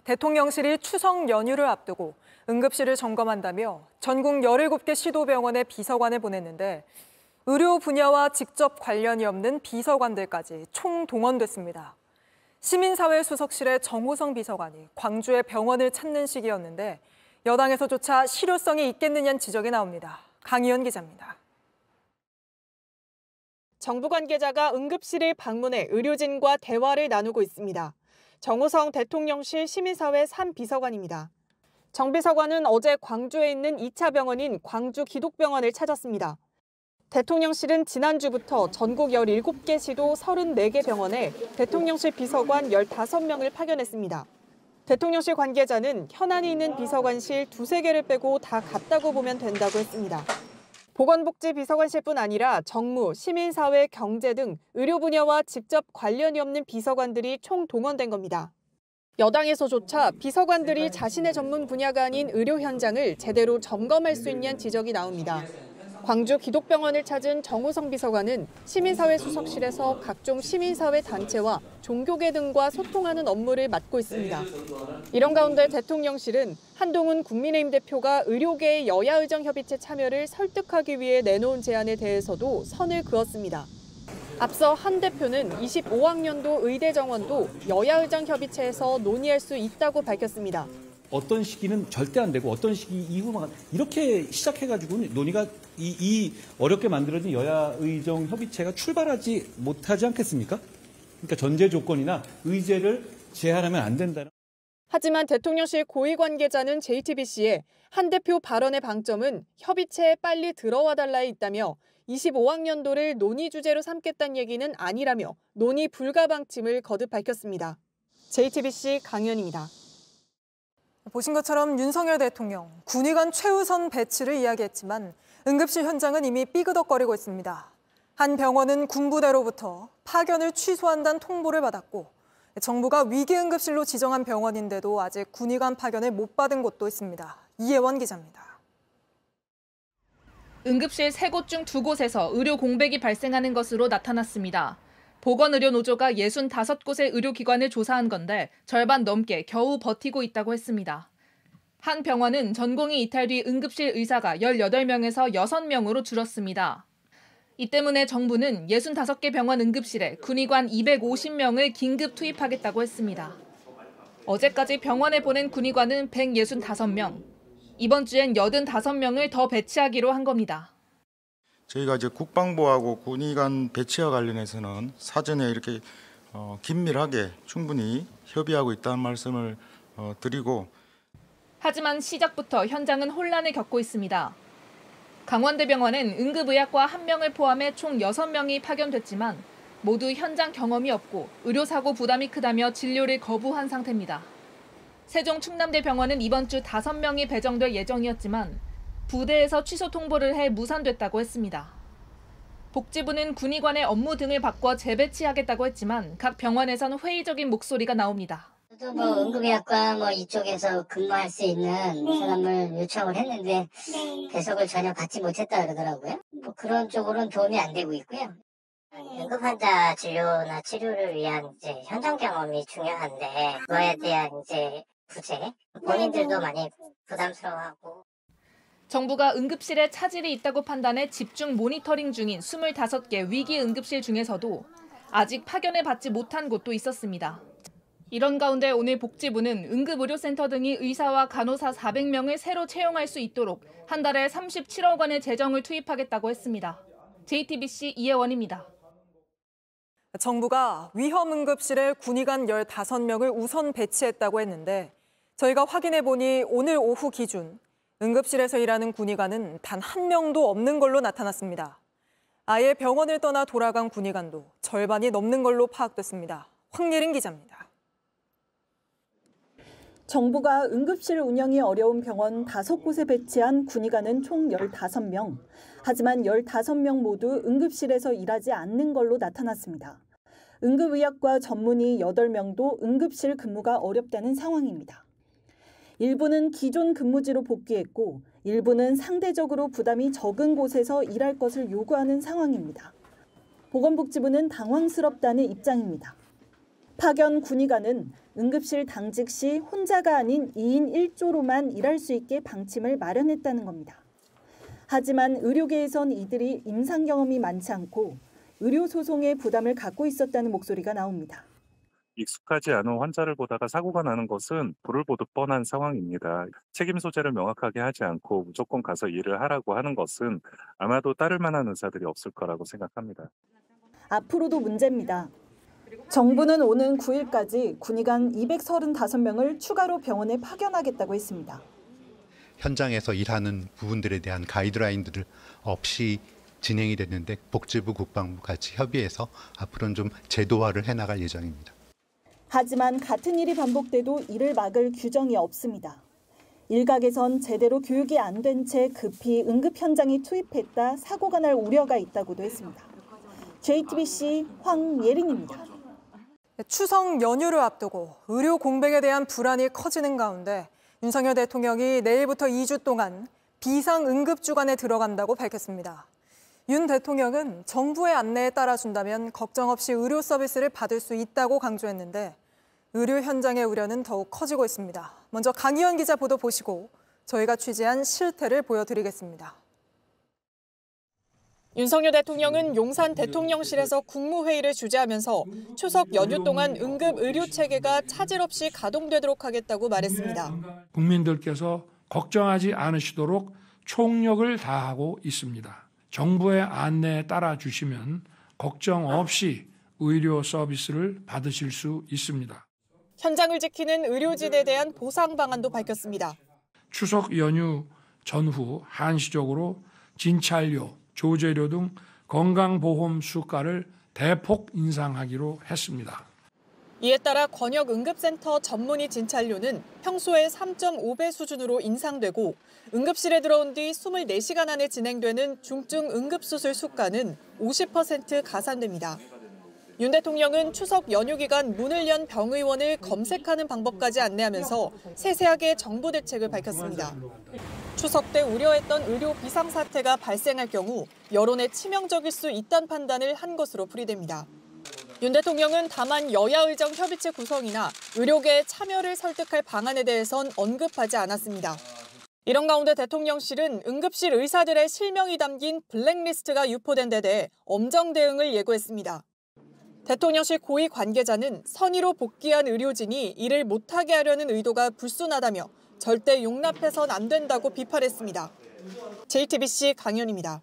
대통령실이 추석 연휴를 앞두고 응급실을 점검한다며 전국 17개 시도병원에 비서관을 보냈는데 의료 분야와 직접 관련이 없는 비서관들까지 총동원됐습니다. 시민사회 수석실의 정호성 비서관이 광주의 병원을 찾는 시기였는데 여당에서조차 실효성이 있겠느냐는 지적이 나옵니다. 강희연 기자입니다. 정부 관계자가 응급실을 방문해 의료진과 대화를 나누고 있습니다. 정호성 대통령실 시민사회 3비서관입니다. 정 비서관은 어제 광주에 있는 2차 병원인 광주기독병원을 찾았습니다. 대통령실은 지난주부터 전국 17개 시도 34개 병원에 대통령실 비서관 15명을 파견했습니다. 대통령실 관계자는 현안이 있는 비서관실 2~3개를 빼고 다 갔다고 보면 된다고 했습니다. 보건복지비서관실뿐 아니라 정무, 시민사회, 경제 등 의료 분야와 직접 관련이 없는 비서관들이 총동원된 겁니다. 여당에서조차 비서관들이 자신의 전문 분야가 아닌 의료 현장을 제대로 점검할 수 있냐는 지적이 나옵니다. 광주 기독병원을 찾은 정호성 비서관은 시민사회 수석실에서 각종 시민사회 단체와 종교계 등과 소통하는 업무를 맡고 있습니다. 이런 가운데 대통령실은 한동훈 국민의힘 대표가 의료계의 여야의정협의체 참여를 설득하기 위해 내놓은 제안에 대해서도 선을 그었습니다. 앞서 한 대표는 25학년도 의대 정원도 여야의정협의체에서 논의할 수 있다고 밝혔습니다. 어떤 시기는 절대 안 되고 어떤 시기 이후만 이렇게 시작해가지고 논의가 이 어렵게 만들어진 여야의정 협의체가 출발하지 못하지 않겠습니까? 그러니까 전제 조건이나 의제를 제한하면 안 된다는. 하지만 대통령실 고위 관계자는 JTBC에 한 대표 발언의 방점은 협의체에 빨리 들어와 달라에 있다며 25학년도를 논의 주제로 삼겠다는 얘기는 아니라며 논의 불가 방침을 거듭 밝혔습니다. JTBC 강연입니다. 보신 것처럼 윤석열 대통령, 군의관 최우선 배치를 이야기했지만 응급실 현장은 이미 삐그덕거리고 있습니다. 한 병원은 군부대로부터 파견을 취소한다는 통보를 받았고 정부가 위기응급실로 지정한 병원인데도 아직 군의관 파견을 못 받은 곳도 있습니다. 이혜원 기자입니다. 응급실 3곳 중 2곳에서 의료 공백이 발생하는 것으로 나타났습니다. 보건의료노조가 65곳의 의료기관을 조사한 건데 절반 넘게 겨우 버티고 있다고 했습니다. 한 병원은 전공이 이탈 뒤 응급실 의사가 18명에서 6명으로 줄었습니다. 이 때문에 정부는 65개 병원 응급실에 군의관 250명을 긴급 투입하겠다고 했습니다. 어제까지 병원에 보낸 군의관은 165명. 이번 주엔 85명을 더 배치하기로 한 겁니다. 저희가 이제 국방부하고 군의관 배치와 관련해서는 사전에 이렇게 긴밀하게 충분히 협의하고 있다는 말씀을 드리고. 하지만 시작부터 현장은 혼란을 겪고 있습니다. 강원대병원엔 응급의학과 1명을 포함해 총 6명이 파견됐지만 모두 현장 경험이 없고 의료사고 부담이 크다며 진료를 거부한 상태입니다. 세종 충남대병원은 이번 주 5명이 배정될 예정이었지만 부대에서 취소 통보를 해 무산됐다고 했습니다. 복지부는 군의관의 업무 등을 바꿔 재배치하겠다고 했지만 각 병원에선 회의적인 목소리가 나옵니다. 저도 응급의학과 이쪽에서 근무할 수 있는 사람을 요청을 했는데 배석을 전혀 받지 못했다 그러더라고요. 그런 쪽으로는 도움이 안 되고 있고요. 응급환자 진료나 치료를 위한 이제 현장 경험이 중요한데 그거에 대한 이제 부재, 본인들도 많이 부담스러워하고. 정부가 응급실에 차질이 있다고 판단해 집중 모니터링 중인 25개 위기 응급실 중에서도 아직 파견을 받지 못한 곳도 있었습니다. 이런 가운데 오늘 복지부는 응급의료센터 등이 의사와 간호사 400명을 새로 채용할 수 있도록 한 달에 37억 원의 재정을 투입하겠다고 했습니다. JTBC 이혜원입니다. 정부가 위험응급실에 군의관 15명을 우선 배치했다고 했는데 저희가 확인해보니 오늘 오후 기준 응급실에서 일하는 군의관은 단 1명도 없는 걸로 나타났습니다. 아예 병원을 떠나 돌아간 군의관도 절반이 넘는 걸로 파악됐습니다. 황예린 기자입니다. 정부가 응급실 운영이 어려운 병원 5곳에 배치한 군의관은 총 15명. 하지만 15명 모두 응급실에서 일하지 않는 걸로 나타났습니다. 응급의학과 전문의 8명도 응급실 근무가 어렵다는 상황입니다. 일부는 기존 근무지로 복귀했고 일부는 상대적으로 부담이 적은 곳에서 일할 것을 요구하는 상황입니다. 보건복지부는 당황스럽다는 입장입니다. 파견 군의관은 응급실 당직 시 혼자가 아닌 2인 1조로만 일할 수 있게 방침을 마련했다는 겁니다. 하지만 의료계에선 이들이 임상 경험이 많지 않고 의료 소송의 부담을 갖고 있었다는 목소리가 나옵니다. 익숙하지 않은 환자를 보다가 사고가 나는 것은 불을 보듯 뻔한 상황입니다. 책임 소재를 명확하게 하지 않고 무조건 가서 일을 하라고 하는 것은 아마도 따를 만한 의사들이 없을 거라고 생각합니다. 앞으로도 문제입니다. 정부는 오는 9일까지 군의관 235명을 추가로 병원에 파견하겠다고 했습니다. 현장에서 일하는 부분들에 대한 가이드라인들을 없이 진행이 됐는데 복지부, 국방부 같이 협의해서 앞으로는 좀 제도화를 해나갈 예정입니다. 하지만 같은 일이 반복돼도 이를 막을 규정이 없습니다. 일각에선 제대로 교육이 안 된 채 급히 응급 현장에 투입했다 사고가 날 우려가 있다고도 했습니다. JTBC 황예린입니다. 추석 연휴를 앞두고 의료 공백에 대한 불안이 커지는 가운데 윤석열 대통령이 내일부터 2주 동안 비상응급주간에 들어간다고 밝혔습니다. 윤 대통령은 정부의 안내에 따라준다면 걱정 없이 의료 서비스를 받을 수 있다고 강조했는데 의료 현장의 우려는 더욱 커지고 있습니다. 먼저 강희연 기자 보도 보시고 저희가 취재한 실태를 보여드리겠습니다. 윤석열 대통령은 용산 대통령실에서 국무회의를 주재하면서 추석 연휴 동안 응급 의료 체계가 차질 없이 가동되도록 하겠다고 말했습니다. 국민들께서 걱정하지 않으시도록 총력을 다하고 있습니다. 정부의 안내에 따라 주시면 걱정 없이 의료 서비스를 받으실 수 있습니다. 현장을 지키는 의료진에 대한 보상 방안도 밝혔습니다. 추석 연휴 전후 한시적으로 진찰료, 조제료 등 건강보험 수가를 대폭 인상하기로 했습니다. 이에 따라 권역응급센터 전문의 진찰료는 평소의 3.5배 수준으로 인상되고 응급실에 들어온 뒤 24시간 안에 진행되는 중증 응급수술 수가는 50% 가산됩니다. 윤 대통령은 추석 연휴 기간 문을 연 병의원을 검색하는 방법까지 안내하면서 세세하게 정부 대책을 밝혔습니다. 추석 때 우려했던 의료 비상사태가 발생할 경우 여론에 치명적일 수 있다는 판단을 한 것으로 풀이됩니다. 윤 대통령은 다만 여야의정 협의체 구성이나 의료계의 참여를 설득할 방안에 대해선 언급하지 않았습니다. 이런 가운데 대통령실은 응급실 의사들의 실명이 담긴 블랙리스트가 유포된 데 대해 엄정 대응을 예고했습니다. 대통령실 고위 관계자는 선의로 복귀한 의료진이 일을 못하게 하려는 의도가 불순하다며 절대 용납해선 안 된다고 비판했습니다. JTBC 강연입니다.